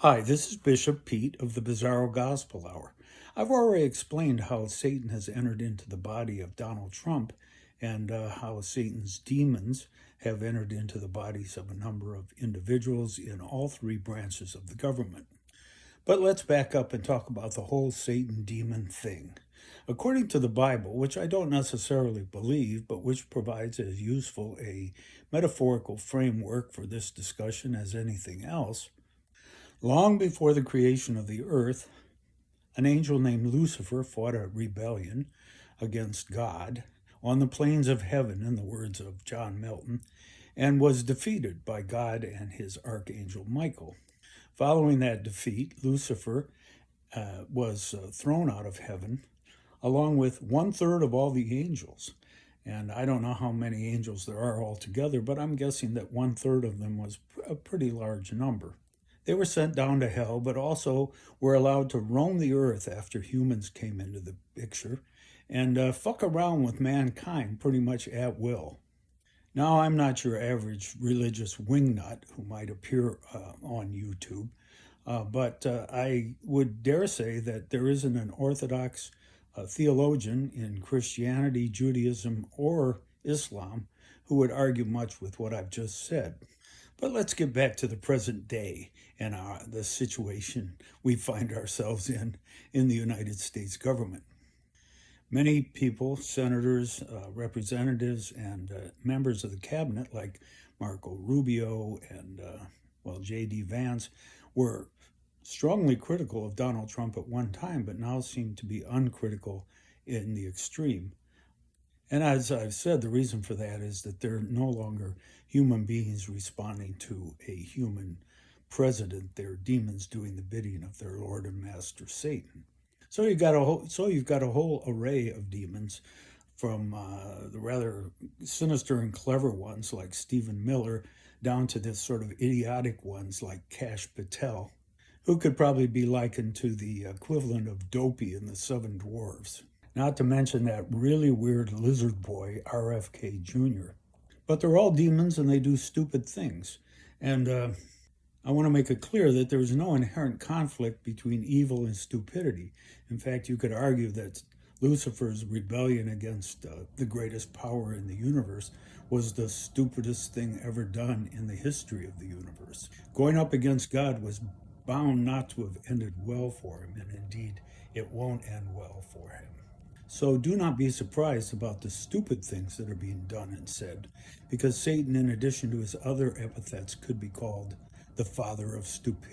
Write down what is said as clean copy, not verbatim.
Hi, this is Bishop Pete of the Bizarro Gospel Hour. I've already explained how Satan has entered into the body of Donald Trump and how Satan's demons have entered into the bodies of a number of individuals in all three branches of the government. But let's back up and talk about the whole Satan demon thing. According to the Bible, which I don't necessarily believe, but which provides as useful a metaphorical framework for this discussion as anything else, long before the creation of the earth, an angel named Lucifer fought a rebellion against God on the plains of heaven, in the words of John Milton, and was defeated by God and his archangel Michael. Following that defeat, Lucifer was thrown out of heaven along with one third of all the angels. And I don't know how many angels there are altogether, but I'm guessing that one third of them was a pretty large number. They were sent down to hell, but also were allowed to roam the earth after humans came into the picture and fuck around with mankind pretty much at will. Now, I'm not your average religious wingnut who might appear on YouTube, but I would dare say that there isn't an Orthodox theologian in Christianity, Judaism, or Islam who would argue much with what I've just said. But let's get back to the present day and the situation we find ourselves in the United States government. Many people, senators, representatives, and members of the cabinet, like Marco Rubio and, J.D. Vance, were strongly critical of Donald Trump at one time, but now seem to be uncritical in the extreme. And as I've said, the reason for that is that they're no longer human beings responding to a human president. They're demons doing the bidding of their Lord and Master Satan. So you've got a whole array of demons, from the rather sinister and clever ones like Stephen Miller down to the sort of idiotic ones like Kash Patel, who could probably be likened to the equivalent of Dopey in the Seven Dwarfs. Not to mention that really weird lizard boy, RFK Jr. But they're all demons and they do stupid things. And I want to make it clear that there is no inherent conflict between evil and stupidity. In fact, you could argue that Lucifer's rebellion against the greatest power in the universe was the stupidest thing ever done in the history of the universe. Going up against God was bound not to have ended well for him, and indeed, it won't end well for him. So do not be surprised about the stupid things that are being done and said, because Satan, in addition to his other epithets, could be called the father of stupidity.